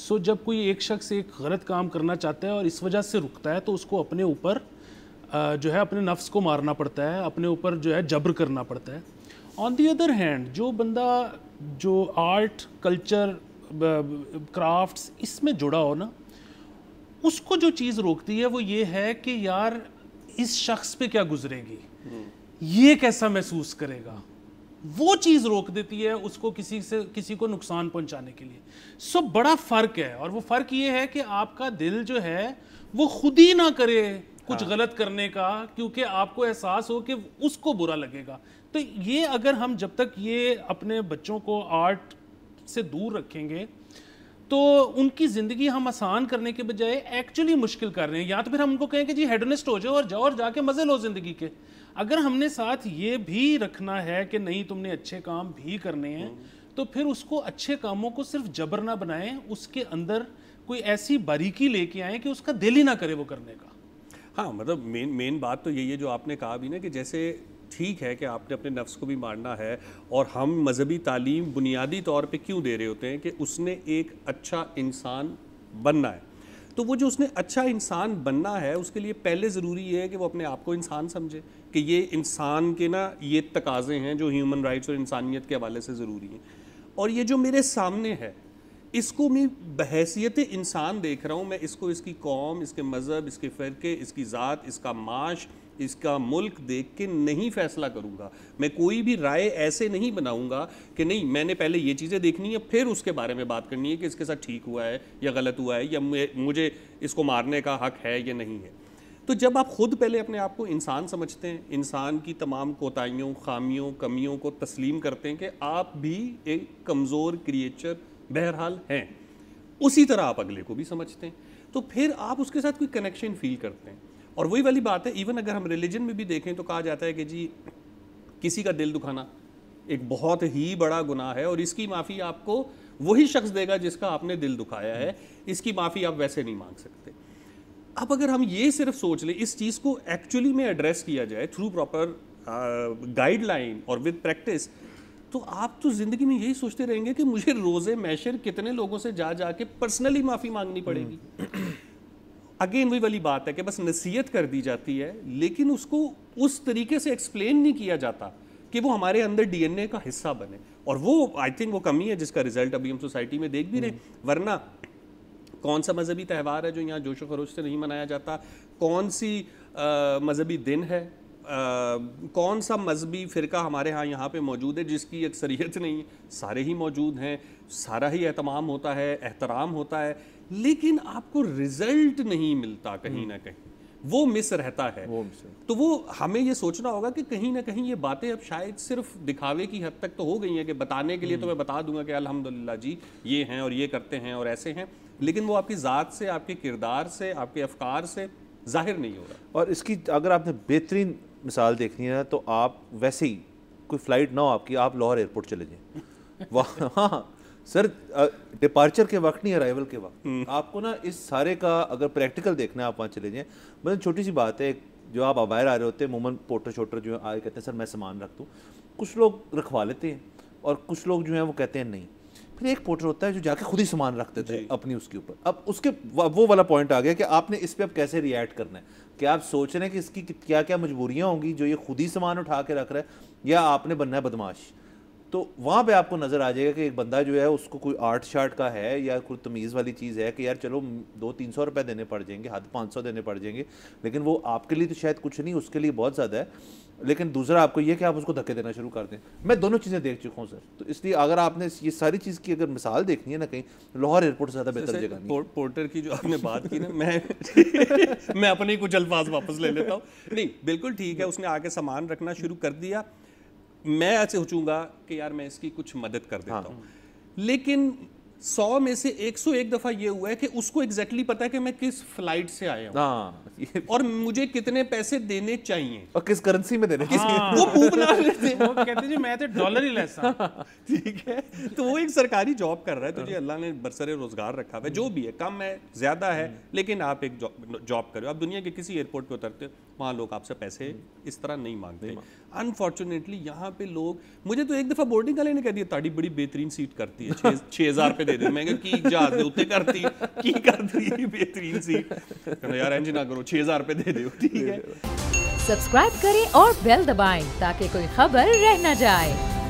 سو جب کوئی ایک شخص ایک غلط کام کرنا چاہتا ہے اور اس وجہ سے رکتا ہے تو اس کو اپنے اوپر جو ہے اپنے نفس کو مارنا پڑتا ہے, اپنے اوپر جو ہے جبر کرنا پڑتا ہے. آن دی ادر ہینڈ جو بندہ جو آرٹ, کلچر, کرافٹس اس میں جڑا ہو نا, اس کو جو چیز روکتی ہے وہ یہ ہے کہ یار اس شخص پہ کیا گزرے گی, یہ کیسا محسوس کرے گا, وہ چیز روک دیتی ہے اس کو کسی کو نقصان پہنچانے کے لیے. سو بڑا فرق ہے, اور وہ فرق یہ ہے کہ آپ کا دل جو ہے وہ خود ہی نہ کرے کچھ غلط کرنے کا, کیونکہ آپ کو احساس ہو کہ اس کو برا لگے گا. تو یہ اگر ہم جب تک یہ اپنے بچوں کو آرٹ سے دور رکھیں گے تو ان کی زندگی ہم آسان کرنے کے بجائے ایکچولی مشکل کر رہے ہیں. یا تو پھر ہم ان کو کہیں کہ جی ہیڈونسٹ ہو جاؤ اور جا کے مزے لو زندگی کے. اگر ہم نے ساتھ یہ بھی رکھنا ہے کہ نہیں تم نے اچھے کام بھی کرنے ہیں, تو پھر اس کو اچھے کاموں کو صرف جبر نہ بنائیں, اس کے اندر کوئی ایسی باریکی لے کے آئیں کہ اس کا دل ہی نہ کرے وہ کرنے کا. ہاں مطلب مین بات تو یہی ہے جو آپ نے کہا بھی نا, کہ جیسے ٹھیک ہے کہ آپ نے اپنے نفس کو بھی مارنا ہے, اور ہم مذہبی تعلیم بنیادی طور پہ کیوں دے رہے ہوتے ہیں کہ اس نے ایک اچھا انسان بننا ہے. تو وہ جو اس نے اچھا انسان بننا ہے اس کے لیے پہلے ضروری یہ ہے کہ وہ اپنے آپ کو انسان سمجھے کہ یہ انسان کے نا یہ تقاضے ہیں جو ہیومن رائٹس اور انسانیت کے حوالے سے ضروری ہیں. اور یہ جو میرے سامنے ہے اس کو میں بحیثیت انسان دیکھ رہا ہوں, میں اس کو اس کی قوم, اس کے مذہب, اس کے فرقے, اس کی ذات, اس کا معاش, اس کا ملک دیکھ کے نہیں فیصلہ کروں گا. میں کوئی بھی رائے ایسے نہیں بناؤں گا کہ نہیں میں نے پہلے یہ چیزیں دیکھنی ہے پھر اس کے بارے میں بات کرنی ہے کہ اس کے ساتھ ٹھیک ہوا ہے یا غلط ہوا ہے یا مجھے اس کو مارنے کا حق ہے یا نہیں ہے. تو جب آپ خود پہلے اپنے آپ کو انسان سمجھتے ہیں, انسان کی تمام کوتاہیوں, خامیوں, کمیوں کو تسلیم کرتے ہیں کہ آپ بھی ایک کمزور کریچر بہرحال ہیں, اسی طرح آپ اگلے کو بھی سمجھتے ہیں, تو پھر آپ اس کے ساتھ کوئی کنیکشن فیل کرتے ہیں. اور وہی والی بات ہے, ایون اگر ہم ریلیجن میں بھی دیکھیں تو کہا جاتا ہے کہ جی کسی کا دل دکھانا ایک بہت ہی بڑا گناہ ہے, اور اس کی معافی آپ کو وہی شخص دے گا جس کا آپ نے دل دکھایا ہے, اس کی معافی آپ ویسے نہیں مانگ سکتے. اب اگر ہم یہ صرف سوچ لیں, اس چیز کو ایکچولی میں ایڈریس کیا جائے تھرو پراپر گائیڈ لائن اور ود پریکٹس, تو آپ تو زندگی میں یہی سوچتے رہیں گے کہ مجھے روزے محشر کتنے لوگوں سے جا کے پرسنلی معافی مانگنی پڑے گی. اگین وہی والی بات ہے کہ بس نصیحت کر دی جاتی ہے, لیکن اس کو اس طریقے سے ایکسپلین نہیں کیا جاتا کہ وہ ہمارے اندر ڈی این اے کا حصہ بنے. اور وہ آئی تھنک وہ کمی ہے جس کا رزلٹ ابھی ہم سوسائٹی میں دیکھ بھی رہے ہیں. ورنہ کون سا مذہبی تہوار ہے جو یہاں جوش و خروش سے نہیں منایا جاتا, کون سی مذہبی دن ہے, کون سا مذہبی فرقہ ہمارے ہاں یہاں پہ موجود ہے جس کی اکثریت نہیں ہے, سارے ہی موجود ہیں, سارا ہی اہتمام ہوتا ہے, احترام ہوتا ہے, لیکن آپ کو رزلٹ نہیں ملتا کہیں نہ کہیں, وہ مس رہتا ہے. تو وہ ہمیں یہ سوچنا ہوگا کہ کہیں نہ کہیں یہ باتیں اب شاید صرف دکھاوے کی حد تک تو ہو گئی ہیں کہ بتانے کے لیے تو میں بتا دوں گا کہ الحمدللہ جی یہ ہیں اور یہ کرتے ہیں اور ایسے ہیں, لیکن وہ آپ کی ذات سے, آپ کے کردار سے, آپ کے افکار سے ظاہر نہیں ہو رہا. اور اس کی اگر آپ نے بہترین مثال دیکھنی ہے تو آپ ویسے ہی کوئی فلائٹ نہ ہو آپ کی, آپ لاہور ایئرپورٹ چلے جائیں. ہاں سر, ڈپارچر کے وقت نہیں, ارائیول کے وقت آپ کو نا اس سارے کا اگر پریکٹیکل دیکھنا ہے آپ وہاں چلے جائیں. مطلب چھوٹی سی بات ہے, جو آپ باہر آ رہے ہوتے ہیں عموماً پورٹر شوٹر جو آ کہتے ہیں سر میں سامان رکھ دوں, کچھ لوگ رکھوا لیتے ہیں اور کچھ لوگ جو ہیں وہ کہتے ہیں نہیں. پھر ایک پورٹر ہوتا ہے جو جا کے خود ہی سامان رکھتے تھے اپنی اس کے اوپر. اب اس کے وہ والا پوائنٹ آ گیا کہ آپ نے اس پہ اب کیسے ری ایکٹ کرنا ہے, کہ آپ سوچ رہے ہیں کہ اس کی کیا کیا مجبوریاں ہوں گی جو یہ خود ہی سامان اٹھا کے رکھ رہا ہے, یا آپ نے بننا ہے بدماش. تو وہاں پہ آپ کو نظر آ جائے گا کہ ایک بندہ جو ہے اس کو کوئی آرٹ شارٹ کا ہے یا کوئی تمیز والی چیز ہے کہ یار چلو 200-300 روپے دینے پڑ جائیں گے, حد 500 دینے پڑ جائیں گے, لیکن وہ آپ کے لیے تو شاید کچھ نہیں, اس کے لیے بہت زیادہ ہے. لیکن دوسرا آپ کو یہ کہ آپ اس کو دھکے دینا شروع کر دیں. میں دونوں چیزیں دیکھ چکا ہوں سر, تو اس لیے اگر آپ نے یہ ساری چیز کی اگر مثال دیکھنی ہے نا کہیں, لاہور ایئرپورٹ سے زیادہ بہتر جگہ نہیں. پورٹر کی جو آپ نے بات کی نا, میں اپنے کچھ الفاظ واپس لے لیتا ہوں. نہیں بالکل ٹھیک ہے, اس نے آ کے سامان رکھنا شروع کر دیا, میں ایسے سوچوں گا کہ یار میں اس کی کچھ مدد کر دیتا ہوں. لیکن 100 میں سے 101 دفعہ یہ ہوا ہے کہ اس کو ایگزیکٹلی پتا ہے کہ میں کس فلائٹ سے آیا ہوں اور مجھے کتنے پیسے دینے چاہیے اور کس کرنسی میں دینے, وہ منہ بنا لیتے ہیں, وہ کہتے ہیں جی میں تو ڈالر ہی لیسا. ٹھیک ہے, تو وہ ایک سرکاری جاب کر رہا ہے, تو جی اللہ نے برسر روزگار رکھا ہوا ہے, جو بھی ہے کم ہے زیادہ ہے, لیکن آپ ایک جاب کرو. آپ دنیا کے کسی ایئرپورٹ پہ اترتے وہاں لوگ آپ سے پیسے اس طرح نہیں مانگتے. انفارچونیٹلی یہاں پہ لوگ, مجھے تو ایک دفعہ بورڈنگ والے نے کہہ دیا تاڑی بڑی بہترین سیٹ کرتی ہے, 6,000 روپے دے دے. میں کہ جہاز دے اتنے کرتی بہترین سی یار انج نہ کرو 6000 روپے دے دیو. ٹھیک ہے. سبسکرائب کریں اور بیل دبائیں تاکہ کوئی خبر رہ نہ جائے.